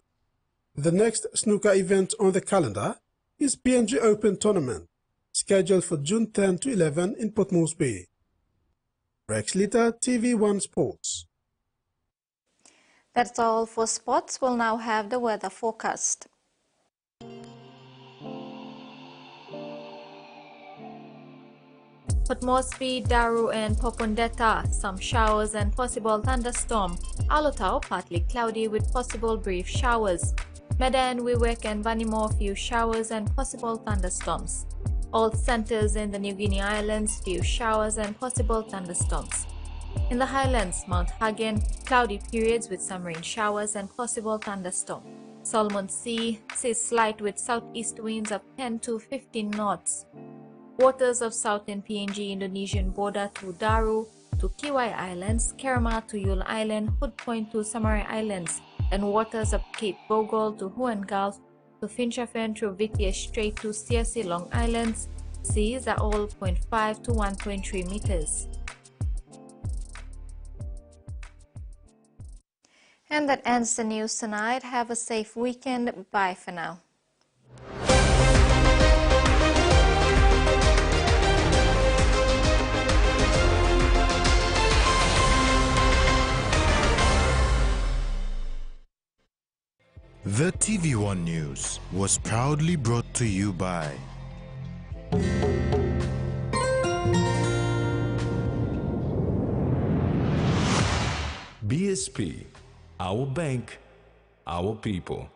The next snooker event on the calendar is PNG Open tournament, scheduled for June 10 to 11 in Port Moresby. Rex Litter, TV1 Sports. That's all for sports. We'll now have the weather forecast. Port Moresby, Daru and Popondetta, some showers and possible thunderstorm. Alotau, partly cloudy with possible brief showers. Medan, Wewak and Vanimo, few showers and possible thunderstorms. All centers in the New Guinea Islands, few showers and possible thunderstorms. In the highlands, Mount Hagen, cloudy periods with some rain showers and possible thunderstorm. Solomon Sea, seas slight with southeast winds of 10 to 15 knots. Waters of southern PNG Indonesian border through Daru to Kiwai Islands, Kerama to Yule Island, Hood Point to Samarai Islands, and waters of Cape Bogle to Huon Gulf to Finchafen through Vitia Strait to CSC Long Islands. Seas are all 0.5 to 1.3 meters. And that ends the news tonight. Have a safe weekend. Bye for now. The TVWAN News was proudly brought to you by BSP, our bank, our people.